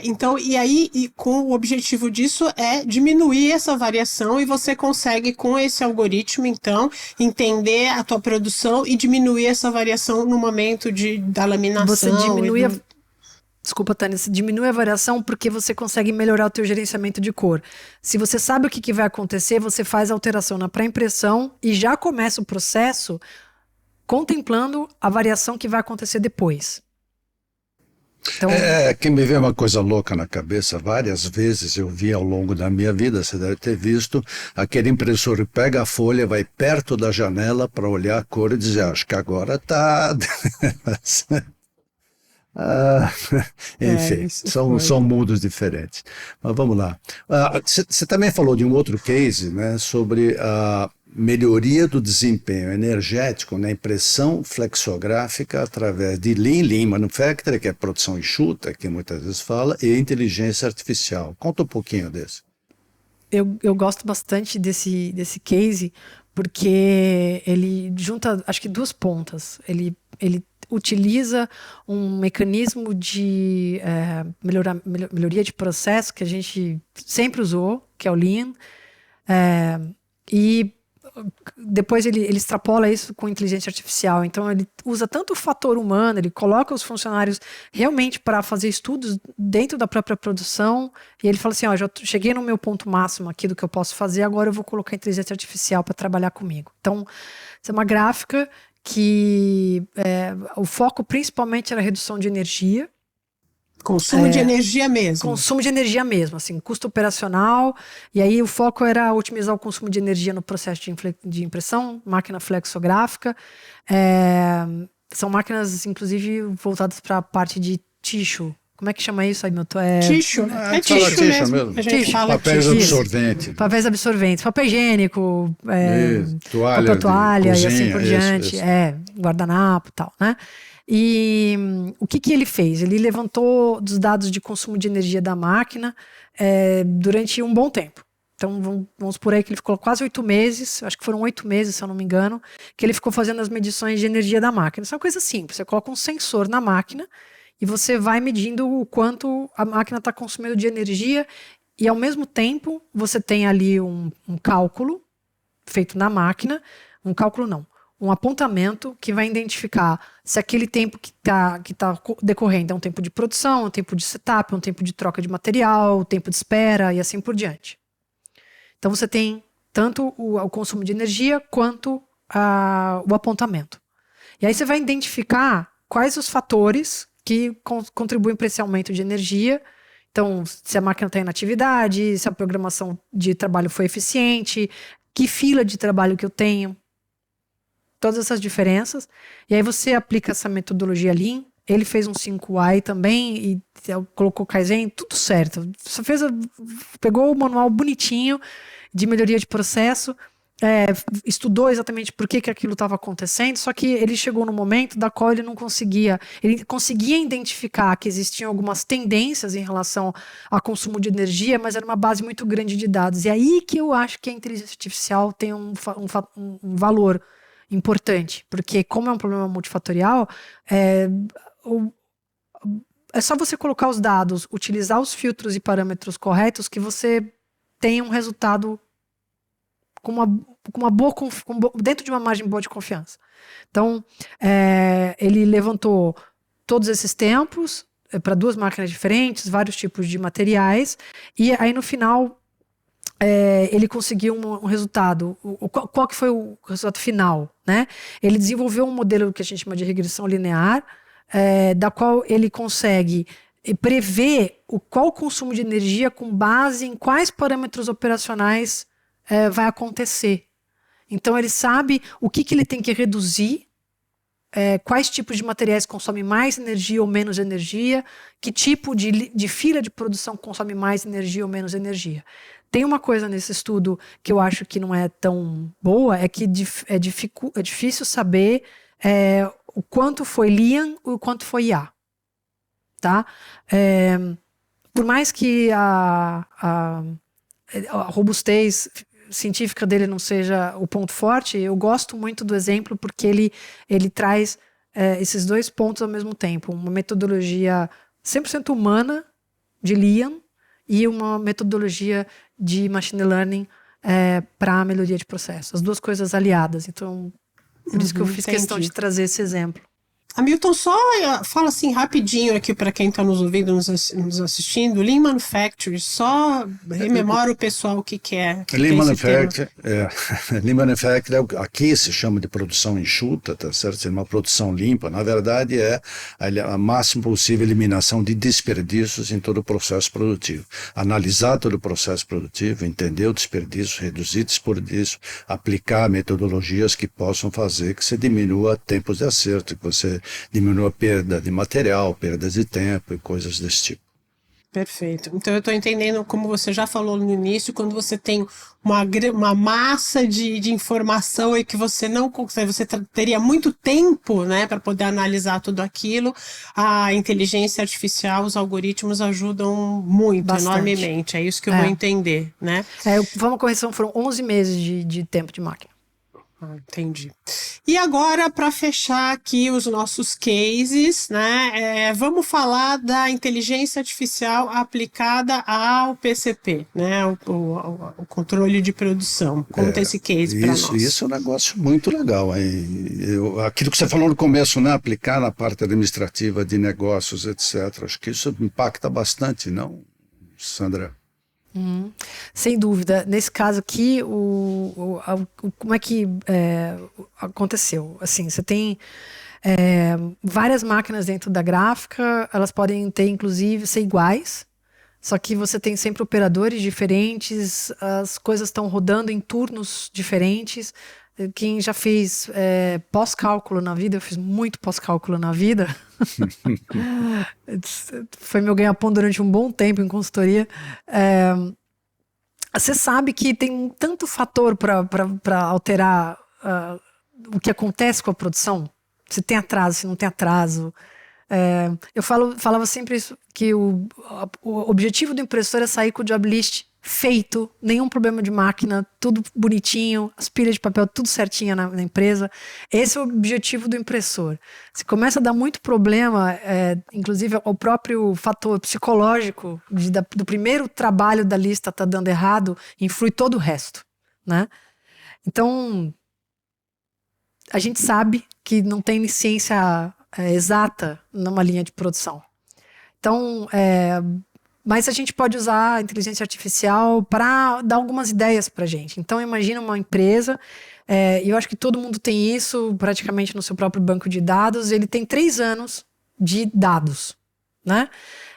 então, e aí com o objetivo disso é diminuir essa variação e você consegue com esse algoritmo, então, entender a tua produção e diminuir essa variação no momento da laminação. Você diminui Desculpa, Tânia, você diminui a variação porque você consegue melhorar o teu gerenciamento de cor. Se você sabe o que vai acontecer, você faz a alteração na pré-impressão e já começa o processo contemplando a variação que vai acontecer depois. Então, Que me veio uma coisa louca na cabeça, várias vezes eu vi ao longo da minha vida, você deve ter visto, aquele impressor pega a folha, vai perto da janela para olhar a cor e dizer, acho que agora está... enfim, são mundos diferentes. Mas vamos lá. Você também falou de um outro case, né, sobre a melhoria do desempenho energético na impressão flexográfica através de Lean Manufacturing, que é produção enxuta, que muitas vezes fala, e inteligência artificial. Conta um pouquinho desse. eu gosto bastante desse case, porque ele junta, acho que duas pontas. Ele utiliza um mecanismo de melhoria de processo que a gente sempre usou, que é o Lean, e depois ele extrapola isso com inteligência artificial. Então ele usa tanto o fator humano, ele coloca os funcionários realmente para fazer estudos dentro da própria produção, e ele fala assim, já cheguei no meu ponto máximo aqui do que eu posso fazer, agora eu vou colocar a inteligência artificial para trabalhar comigo. Então, isso é uma gráfica que o foco principalmente era a redução de energia. Consumo de energia mesmo. Consumo de energia mesmo, assim, custo operacional. E aí o foco era otimizar o consumo de energia no processo de impressão, máquina flexográfica. São máquinas, inclusive, voltadas para a parte de tissue. Como é que chama isso, Hamilton? Tissue. Tissue mesmo. A gente fala papéis absorventes. Papéis absorventes. Papel higiênico, toalha cozinha, e assim por diante. Guardanapo e tal, né? E o que ele fez? Ele levantou dos dados de consumo de energia da máquina durante um bom tempo. Então, vamos por aí que ele ficou quase 8 meses, acho que foram 8 meses, se eu não me engano, que ele ficou fazendo as medições de energia da máquina. Isso é uma coisa simples, você coloca um sensor na máquina e você vai medindo o quanto a máquina está consumindo de energia e, ao mesmo tempo, você tem ali um cálculo feito na máquina, um apontamento que vai identificar se aquele tempo que tá decorrendo é um tempo de produção, um tempo de setup, um tempo de troca de material, um tempo de espera e assim por diante. Então você tem tanto o consumo de energia quanto o apontamento. E aí você vai identificar quais os fatores que contribuem para esse aumento de energia. Então, se a máquina está em atividade, se a programação de trabalho foi eficiente, que fila de trabalho que eu tenho. Todas essas diferenças, e aí você aplica essa metodologia Lean. Ele fez um 5i também e colocou Kaizen, tudo certo. Só pegou o manual bonitinho de melhoria de processo, estudou exatamente por que aquilo estava acontecendo, só que ele chegou no momento da qual ele conseguia identificar que existiam algumas tendências em relação ao consumo de energia, mas era uma base muito grande de dados. E aí que eu acho que a inteligência artificial tem um valor importante, porque como é um problema multifatorial, é só você colocar os dados, utilizar os filtros e parâmetros corretos que você tem um resultado com uma boa, dentro de uma margem boa de confiança. Então, ele levantou todos esses tempos para 2 máquinas diferentes, vários tipos de materiais, e aí no final ele conseguiu um resultado. Qual que foi o resultado final, né? Ele desenvolveu um modelo que a gente chama de regressão linear, da qual ele consegue prever qual o consumo de energia com base em quais parâmetros operacionais vai acontecer. Então ele sabe o que ele tem que reduzir, quais tipos de materiais consomem mais energia ou menos energia, que tipo de fila de produção consome mais energia ou menos energia. Tem uma coisa nesse estudo que eu acho que não é tão boa, é que é difícil saber o quanto foi Lean e o quanto foi IA. Tá? Por mais que a robustez científica dele não seja o ponto forte, eu gosto muito do exemplo porque ele traz esses 2 pontos ao mesmo tempo. Uma metodologia 100% humana de Lean e uma metodologia de machine learning para a melhoria de processo. As 2 coisas aliadas. Então, por isso que eu fiz questão de trazer esse exemplo. Hamilton, só fala assim rapidinho aqui para quem está nos ouvindo, nos assistindo. Lean Manufacturing, só rememora o pessoal o que é. Lean Manufacturing, Lean Manufacturing aqui se chama de produção enxuta, tá certo? É uma produção limpa. Na verdade, é a máxima possível eliminação de desperdícios em todo o processo produtivo. Analisar todo o processo produtivo, entender o desperdício, reduzir desperdício, aplicar metodologias que possam fazer que você diminua tempos de acerto, que você diminua a perda de material, perdas de tempo e coisas desse tipo. Perfeito. Então eu estou entendendo, como você já falou no início, quando você tem uma massa de informação e que você não consegue, você teria muito tempo, né, para poder analisar tudo aquilo, a inteligência artificial, os algoritmos ajudam muito, enormemente. É isso que eu vou entender, né? Uma correção, foram 11 meses de tempo de máquina. Entendi. E agora, para fechar aqui os nossos cases, né, vamos falar da inteligência artificial aplicada ao PCP, né, o controle de produção. Conta esse case para nós. Isso é um negócio muito legal. Aquilo que você falou no começo, né, aplicar na parte administrativa de negócios, etc. Acho que isso impacta bastante, não, Sandra? Sem dúvida. Nesse caso aqui, como é que aconteceu? Assim, você tem várias máquinas dentro da gráfica, elas podem ter, inclusive, ser iguais, só que você tem sempre operadores diferentes, as coisas estão rodando em turnos diferentes. Quem já fez pós-cálculo na vida, eu fiz muito pós-cálculo na vida. Foi meu ganha-pão durante um bom tempo em consultoria. Você sabe que tem tanto fator para alterar o que acontece com a produção. Se tem atraso, se não tem atraso. Eu falava sempre isso, que o objetivo do impressor é sair com o job list feito, nenhum problema de máquina, tudo bonitinho, as pilhas de papel tudo certinha na empresa. Esse é o objetivo do impressor. Se começa a dar muito problema, inclusive o próprio fator psicológico do primeiro trabalho da lista tá dando errado, influi todo o resto, né? Então, a gente sabe que não tem ciência exata numa linha de produção. Então, mas a gente pode usar a inteligência artificial para dar algumas ideias para a gente. Então, imagina uma empresa, e eu acho que todo mundo tem isso praticamente no seu próprio banco de dados, ele tem 3 anos de dados, né?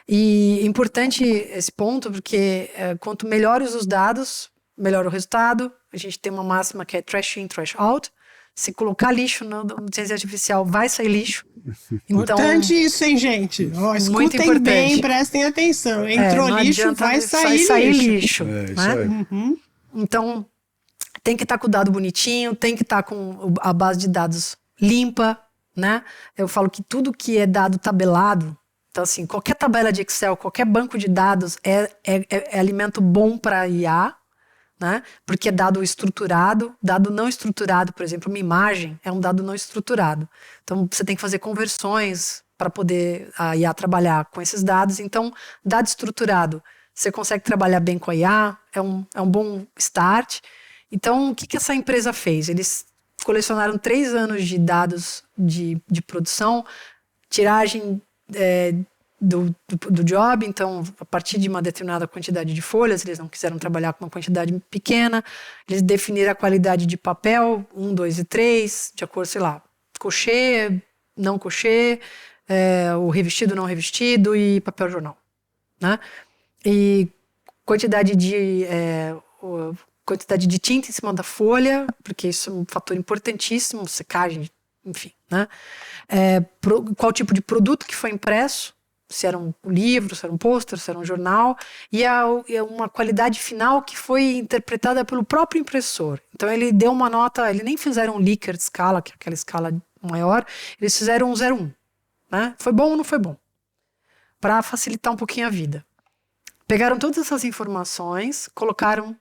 E é importante esse ponto, porque quanto melhores os dados, melhor o resultado. A gente tem uma máxima que é trash in, trash out. Se colocar lixo na inteligência artificial, vai sair lixo. Então, importante isso, hein, gente? Escutem bem, prestem atenção. Entrou lixo, vai sair lixo. Isso aí. Então, tem que estar com o dado bonitinho, tem que estar com a base de dados limpa, né? Eu falo que tudo que é dado tabelado, então assim, qualquer tabela de Excel, qualquer banco de dados é alimento bom para IA, né? Porque é dado estruturado. Dado não estruturado, por exemplo, uma imagem é um dado não estruturado. Então, você tem que fazer conversões para poder a IA trabalhar com esses dados. Então, dado estruturado, você consegue trabalhar bem com a IA, é um bom start. Então, o que essa empresa fez? Eles colecionaram 3 anos de dados de produção, tiragem do job. Então, a partir de uma determinada quantidade de folhas, eles não quiseram trabalhar com uma quantidade pequena, eles definiram a qualidade de papel, 1, 2 e 3, de acordo, sei lá, cochê, não cochê, o revestido, não revestido e papel jornal, né? E quantidade de tinta em cima da folha, porque isso é um fator importantíssimo, secagem, enfim, né? Qual tipo de produto que foi impresso, se era um livro, se era um pôster, se era um jornal, e uma qualidade final que foi interpretada pelo próprio impressor. Então ele deu uma nota, eles nem fizeram um Likert escala, que é aquela escala maior, eles fizeram um 0,1, né? Foi bom ou não foi bom? Para facilitar um pouquinho a vida. Pegaram todas essas informações, colocaram,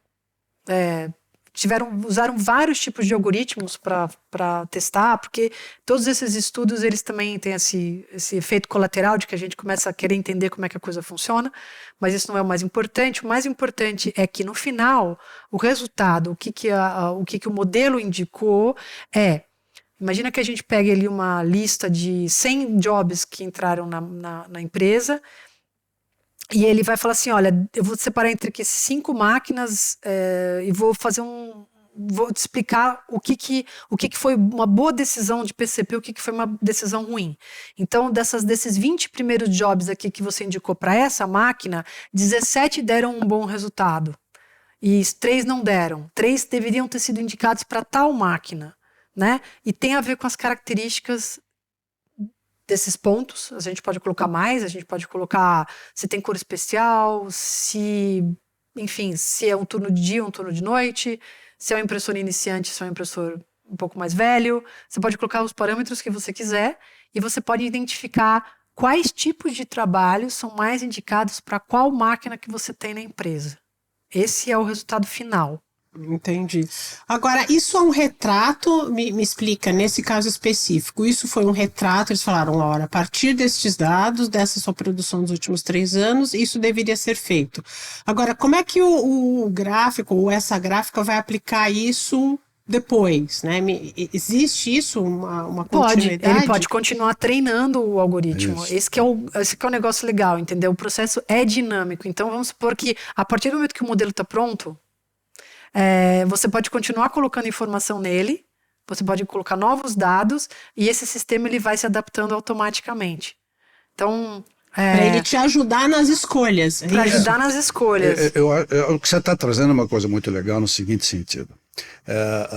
usaram vários tipos de algoritmos para testar, porque todos esses estudos, eles também têm esse efeito colateral de que a gente começa a querer entender como é que a coisa funciona, mas isso não é o mais importante. O mais importante é que, no final, o resultado, o que o modelo indicou Imagina que a gente pegue ali uma lista de 100 jobs que entraram na empresa e ele vai falar assim, olha, eu vou separar entre aqui 5 máquinas e vou te explicar o que foi uma boa decisão de PCP, o que foi uma decisão ruim. Então, desses 20 primeiros jobs aqui que você indicou para essa máquina, 17 deram um bom resultado. E 3 não deram. 3 deveriam ter sido indicados para tal máquina, né? E tem a ver com as características desses pontos. A gente pode colocar mais, a gente pode colocar se tem cor especial, enfim, se é um turno de dia, um turno de noite, se é um impressor iniciante, se é um impressor um pouco mais velho. Você pode colocar os parâmetros que você quiser e você pode identificar quais tipos de trabalho são mais indicados para qual máquina que você tem na empresa. Esse é o resultado final. Entendi. Agora, isso é um retrato, me explica, nesse caso específico, isso foi um retrato, eles falaram, Laura, a partir destes dados, dessa sua produção dos últimos 3 anos, isso deveria ser feito. Agora, como é que o gráfico, ou essa gráfica vai aplicar isso depois, né? Existe isso, uma continuidade? Ele pode continuar treinando o algoritmo. Esse que é o negócio legal, entendeu? O processo é dinâmico. Então, vamos supor que a partir do momento que o modelo está pronto, você pode continuar colocando informação nele, você pode colocar novos dados e esse sistema ele vai se adaptando automaticamente. Então... para ele te ajudar nas escolhas. Para ajudar nas escolhas. O que você está trazendo é uma coisa muito legal no seguinte sentido.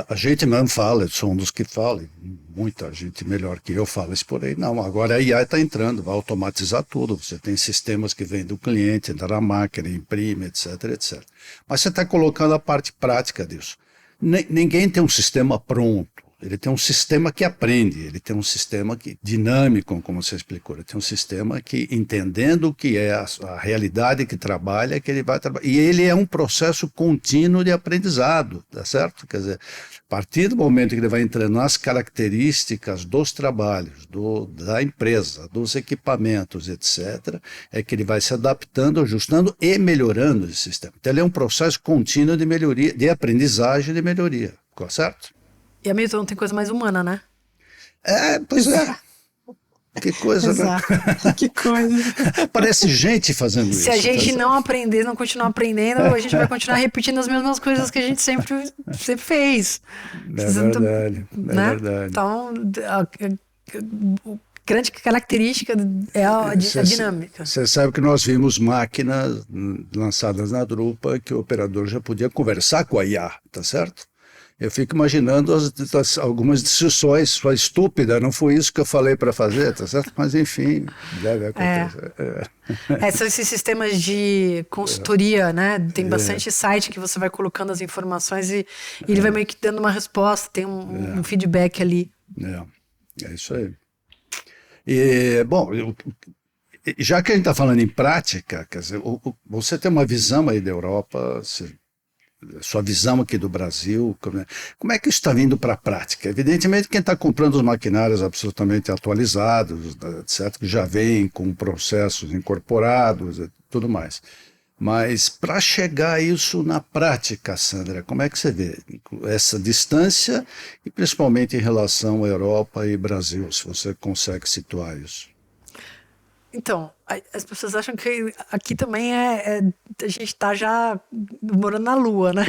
A gente mesmo fala, eu sou um dos que fala, muita gente melhor que eu fala isso por aí. Não, agora a IA está entrando, vai automatizar tudo. Você tem sistemas que vêm do cliente, entra na máquina, imprime, etc, etc. Mas você está colocando a parte prática disso. Ninguém tem um sistema pronto. Ele tem um sistema que aprende, ele tem um sistema dinâmico, como você explicou, ele tem um sistema que, entendendo o que é a realidade que trabalha, que ele vai trabalhar. E ele é um processo contínuo de aprendizado, tá certo? Quer dizer, a partir do momento que ele vai entrando nas características dos trabalhos, da empresa, dos equipamentos, etc., é que ele vai se adaptando, ajustando e melhorando esse sistema. Então ele é um processo contínuo de melhoria, de aprendizagem e de melhoria, certo? E a Milton tem coisa mais humana, né? Pois é. Que coisa, exato. Né? Que coisa. Parece gente fazendo isso. Se a gente não aprender, não continuar aprendendo, a gente vai continuar repetindo as mesmas coisas que a gente sempre fez. É verdade, né? É verdade. Então, a grande característica é a dinâmica. Você sabe que nós vimos máquinas lançadas na Drupa que o operador já podia conversar com a IA, tá certo? Eu fico imaginando algumas decisões estúpidas, não foi isso que eu falei para fazer, tá certo? Mas enfim, deve acontecer. São esses sistemas de consultoria, né? Tem bastante site que você vai colocando as informações e ele vai meio que dando uma resposta, tem um feedback ali. É isso aí. E, bom, já que a gente está falando em prática, quer dizer, você tem uma visão aí da Europa, sua visão aqui do Brasil, como é que isso está vindo para a prática? Evidentemente, quem está comprando os maquinários absolutamente atualizados, etc., que já vêm com processos incorporados e tudo mais. Mas para chegar a isso na prática, Sandra, como é que você vê essa distância e principalmente em relação à Europa e Brasil, se você consegue situar isso? Então, as pessoas acham que aqui também a gente está já morando na Lua, né?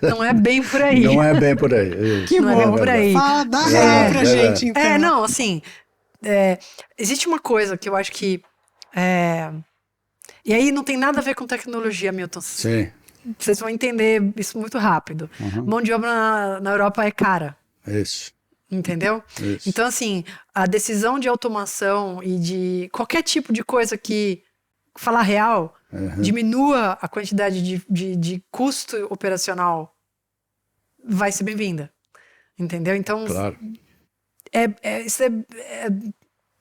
Não é bem por aí. Não é bem por aí. Que não bom. É bem por aí. Fala, dá real pra gente, então. Não, assim, existe uma coisa que eu acho que... E aí não tem nada a ver com tecnologia, Milton. Sim. Vocês vão entender isso muito rápido. Mão de obra na Europa é cara. Isso. Entendeu? Isso. Então, assim, a decisão de automação e de qualquer tipo de coisa que, falar real, diminua a quantidade de custo operacional, vai ser bem-vinda. Entendeu? Então, claro.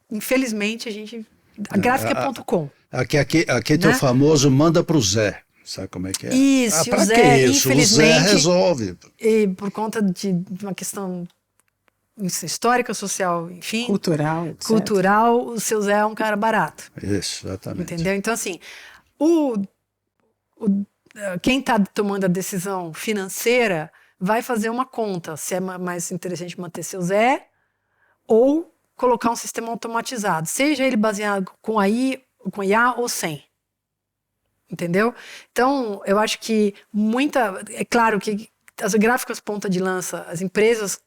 Infelizmente, a gente... A gráfica.com. Aqui tem o famoso manda pro Zé. Sabe como é que é? Isso, pra o Zé, que isso? infelizmente... O Zé resolve. E por conta de uma questão... histórica, social, enfim. Cultural, etc. Cultural, o seu Zé é um cara barato. Isso, exatamente. Entendeu? Então, assim, quem está tomando a decisão financeira vai fazer uma conta, se é mais interessante manter seu Zé ou colocar um sistema automatizado, seja ele baseado com IA ou sem. Entendeu? Então, eu acho que é claro que as gráficas ponta de lança, as empresas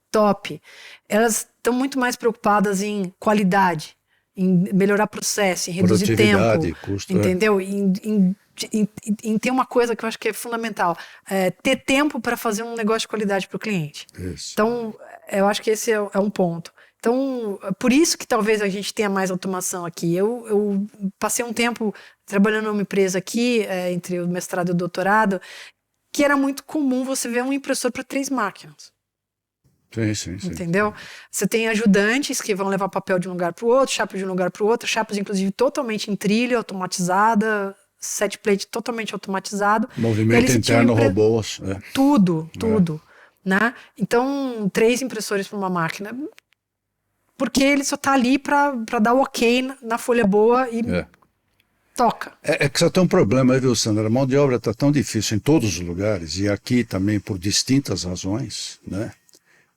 top, elas estão muito mais preocupadas em qualidade, em melhorar processo, em reduzir tempo, custo, entendeu? Em ter uma coisa que eu acho que é fundamental, ter tempo para fazer um negócio de qualidade para o cliente. Isso. Então, eu acho que esse é um ponto. Então, por isso que talvez a gente tenha mais automação aqui. Eu passei um tempo trabalhando numa empresa aqui, entre o mestrado e o doutorado, que era muito comum você ver um impressor para 3 máquinas. Sim. Entendeu? Você tem ajudantes que vão levar papel de um lugar para o outro, chapa de um lugar para o outro, chapas inclusive totalmente em trilha, automatizada, set plate totalmente automatizado. Movimento interno, robôs. Tudo. Né? Então, 3 impressores para uma máquina, porque ele só está ali para dar o ok na folha boa e toca. É que só tem um problema, viu, Sandra? A mão de obra está tão difícil em todos os lugares, e aqui também por distintas razões, né?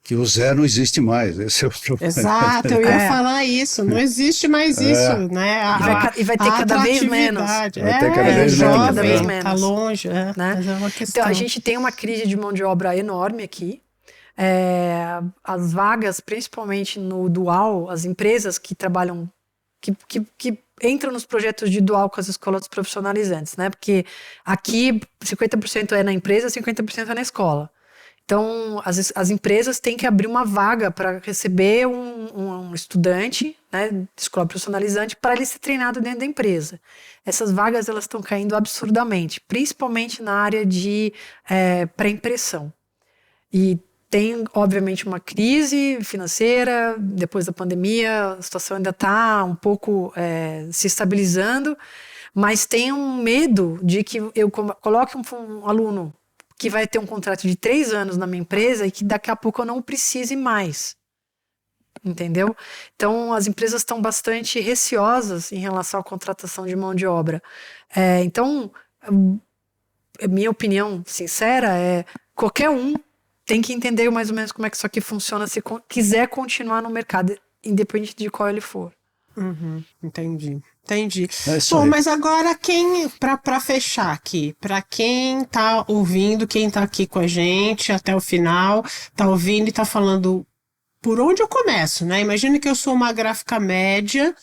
Que o Zé não existe mais. Esse é o problema. Exato, eu ia falar isso. Não existe mais isso, né? E vai ter cada vez menos. Vai ter cada vez jovem, menos. Cada vez menos. Tá longe, né? Mas é uma questão. Então, a gente tem uma crise de mão de obra enorme aqui. As vagas, principalmente no dual, as empresas que trabalham, que entram nos projetos de dual com as escolas profissionalizantes, né? Porque aqui 50% é na empresa, 50% é na escola. Então, as empresas têm que abrir uma vaga para receber um estudante, né, de escola profissionalizante, para ele ser treinado dentro da empresa. Essas vagas elas estão caindo absurdamente, principalmente na área de pré-impressão. E tem, obviamente, uma crise financeira, depois da pandemia, a situação ainda está um pouco se estabilizando, mas tem um medo de que eu coloque um aluno que vai ter um contrato de 3 anos na minha empresa e que daqui a pouco eu não precise mais. Entendeu? Então, as empresas estão bastante receosas em relação à contratação de mão de obra. Então, a minha opinião sincera qualquer um tem que entender mais ou menos como é que isso aqui funciona se quiser continuar no mercado, independente de qual ele for. Entendi. Bom, mas agora para fechar aqui, para quem tá ouvindo, quem tá aqui com a gente até o final, tá ouvindo e tá falando por onde eu começo, né? Imagina que eu sou uma gráfica média,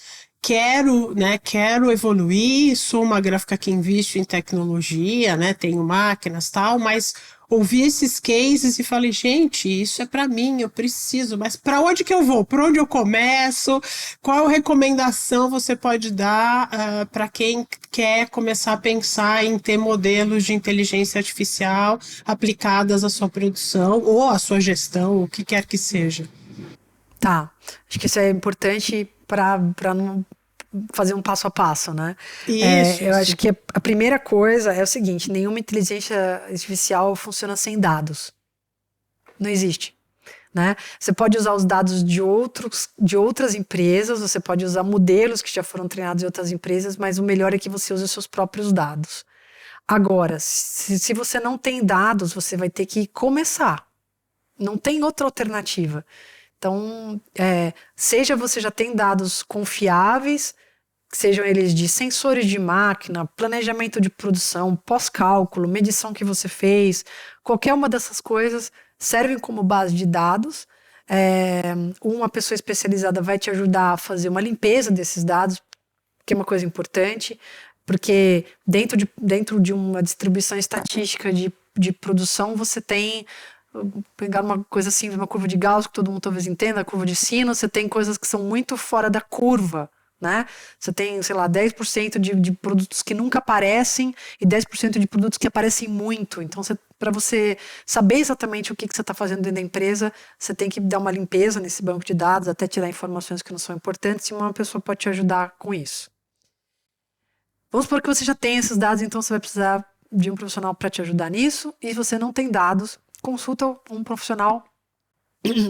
quero evoluir, sou uma gráfica que investe em tecnologia, né? Tenho máquinas, tal, mas ouvi esses cases e falei, gente, isso é para mim, eu preciso, mas para onde que eu vou? Por onde eu começo? Qual recomendação você pode dar para quem quer começar a pensar em ter modelos de inteligência artificial aplicadas à sua produção ou à sua gestão, o que quer que seja? Tá, acho que isso é importante para não fazer um passo a passo, né? Eu acho que a primeira coisa é o seguinte: nenhuma inteligência artificial funciona sem dados. Não existe, né? Você pode usar os dados de outras empresas, você pode usar modelos que já foram treinados em outras empresas, mas o melhor é que você use os seus próprios dados. Agora, se você não tem dados, você vai ter que começar. Não tem outra alternativa. Então, seja você já tem dados confiáveis, sejam eles de sensores de máquina, planejamento de produção, pós-cálculo, medição que você fez, qualquer uma dessas coisas servem como base de dados. Uma pessoa especializada vai te ajudar a fazer uma limpeza desses dados, que é uma coisa importante, porque dentro de uma distribuição estatística de produção, você tem... pegar uma coisa assim, uma curva de Gauss, que todo mundo talvez entenda, a curva de sino, você tem coisas que são muito fora da curva, né? Você tem, sei lá, 10% de produtos que nunca aparecem e 10% de produtos que aparecem muito. Então, para você saber exatamente o que você está fazendo dentro da empresa, você tem que dar uma limpeza nesse banco de dados, até tirar informações que não são importantes, e uma pessoa pode te ajudar com isso. Vamos supor que você já tem esses dados, então você vai precisar de um profissional para te ajudar nisso, e se você não tem dados, consulta um profissional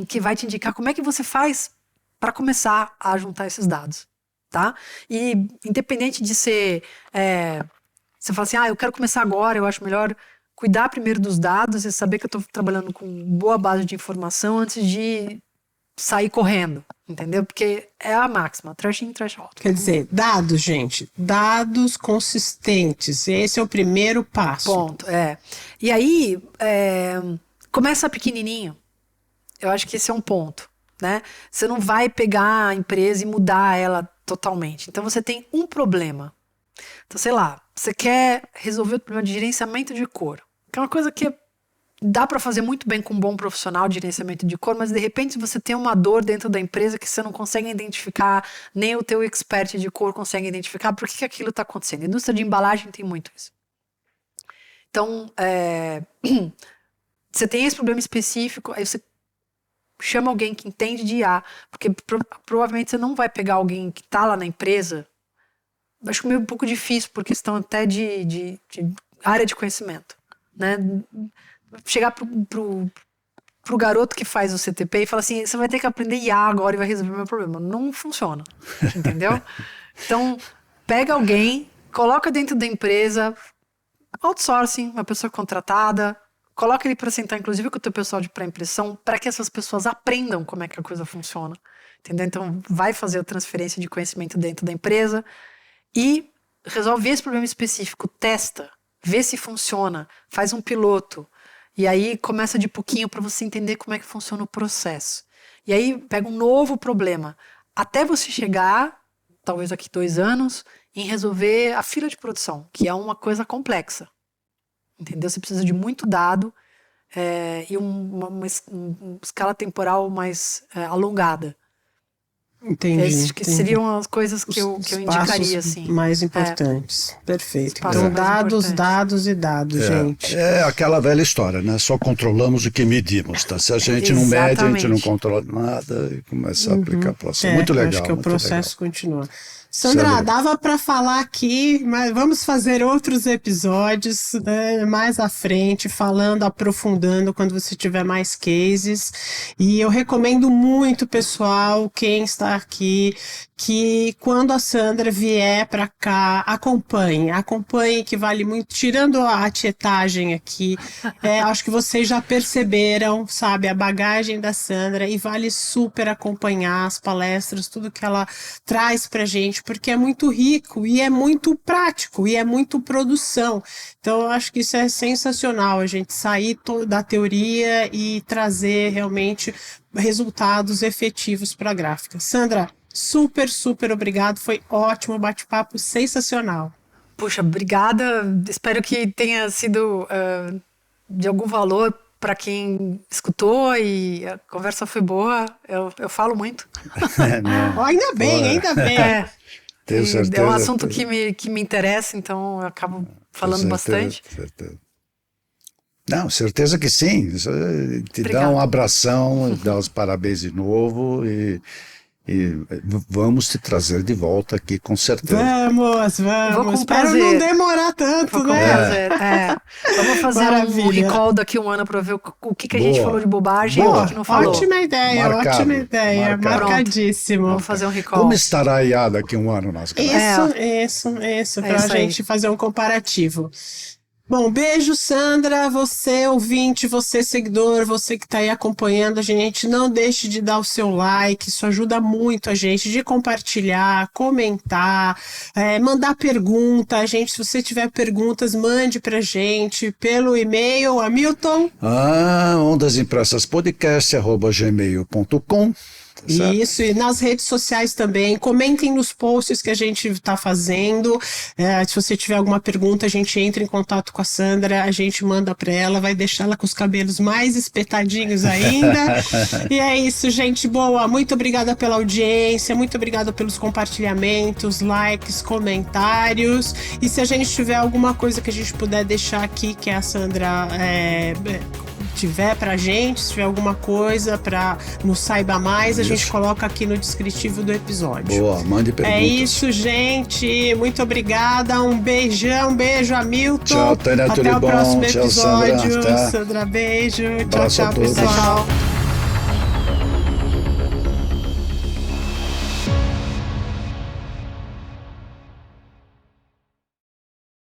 que vai te indicar como é que você faz para começar a juntar esses dados, tá? E independente de ser... você fala assim, eu quero começar agora, eu acho melhor cuidar primeiro dos dados e saber que eu estou trabalhando com boa base de informação antes de sair correndo, entendeu? Porque é a máxima, trash in, trash out. Quer dizer, dados, gente, dados consistentes, esse é o primeiro passo. Ponto, E aí, começa pequenininho. Eu acho que esse é um ponto, né? Você não vai pegar a empresa e mudar ela totalmente. Então, você tem um problema. Então, sei lá, você quer resolver o problema de gerenciamento de cor, que é uma coisa que dá para fazer muito bem com um bom profissional de gerenciamento de cor, mas de repente você tem uma dor dentro da empresa que você não consegue identificar, nem o teu expert de cor consegue identificar por que aquilo está acontecendo. A indústria de embalagem tem muito isso. Então, você tem esse problema específico, aí você chama alguém que entende de IA, porque provavelmente você não vai pegar alguém que está lá na empresa. Acho meio um pouco difícil por questão até de área de conhecimento, né? Chegar pro garoto que faz o CTP e falar assim, você vai ter que aprender IA agora e vai resolver o meu problema. Não funciona, entendeu? Então, pega alguém, coloca dentro da empresa, outsourcing, uma pessoa contratada, coloca ele para sentar, inclusive, com o teu pessoal de pré-impressão, para que essas pessoas aprendam como é que a coisa funciona, entendeu? Então, vai fazer a transferência de conhecimento dentro da empresa e resolve esse problema específico, testa, vê se funciona, faz um piloto, e aí começa de pouquinho para você entender como é que funciona o processo. E aí pega um novo problema, até você chegar, talvez daqui 2 anos, em resolver a fila de produção, que é uma coisa complexa. Entendeu? Você precisa de muito dado e uma escala temporal mais alongada. Entendi. Que seriam as coisas que eu indicaria, assim. Mais importantes. Perfeito. Espaços Então, mais dados, importantes. dados e dados, gente. É aquela velha história, né? Só controlamos o que medimos, tá? Se a gente não mede, a gente não controla nada e começa a aplicar o processo. Muito legal. Acho que o muito processo legal. continua. Sandra, Sério? dava para falar aqui, mas vamos fazer outros episódios, né, mais à frente, falando, aprofundando, quando você tiver mais cases. E eu recomendo muito, pessoal, quem está aqui, que quando a Sandra vier para cá, acompanhe, que vale muito, tirando a tietagem aqui, acho que vocês já perceberam, sabe, a bagagem da Sandra, e vale super acompanhar as palestras, tudo que ela traz pra gente, porque é muito rico e é muito prático e é muito produção. Então eu acho que isso é sensacional, a gente sair da teoria e trazer realmente resultados efetivos para a gráfica. Sandra, super, super obrigado, foi ótimo, bate-papo sensacional. Puxa, obrigada, espero que tenha sido de algum valor para quem escutou e a conversa foi boa, eu falo muito. Ainda bem. Tenho certeza. É um assunto que me interessa, então eu acabo falando bastante. Certeza. Não, certeza que sim. Te Obrigada. dá um abração, dá os parabéns de novo e vamos te trazer de volta aqui, com certeza. Vamos. Vou com Espero prazer. não demorar tanto, Vou com né? prazer. Vamos fazer um Maravilha. recall daqui 1 ano para ver o que a gente Boa. falou de bobagem e Boa. o que não falou. Ótima ideia, Marcado. marcadíssimo. Vamos fazer um recall. Como estará a IA daqui a 1 ano nas gravações? Isso, pra isso aí. gente fazer um comparativo. Bom, beijo, Sandra, você ouvinte, você seguidor, você que tá aí acompanhando a gente, não deixe de dar o seu like, isso ajuda muito a gente, de compartilhar, comentar, mandar pergunta, gente, se você tiver perguntas, mande pra gente pelo e-mail, Hamilton. ondasimpressaspodcast@gmail.com. Certo? Isso, e nas redes sociais também, comentem nos posts que a gente está fazendo, se você tiver alguma pergunta, a gente entra em contato com a Sandra, a gente manda para ela, vai deixar ela com os cabelos mais espetadinhos ainda, e é isso, gente, boa, muito obrigada pela audiência, muito obrigada pelos compartilhamentos, likes, comentários, e se a gente tiver alguma coisa que a gente puder deixar aqui, que a Sandra tiver pra gente, se tiver alguma coisa pra nos saiba mais, a gente coloca aqui no descritivo do episódio. Boa, mande perguntas. É isso, gente. Muito obrigada. Um beijão, beijo, Hamilton. Tchau, Tânia, Até tudo o bom? próximo Tchau, episódio. Sandra. Tá. Sandra, beijo. Abraço Tchau, a todos. pessoal.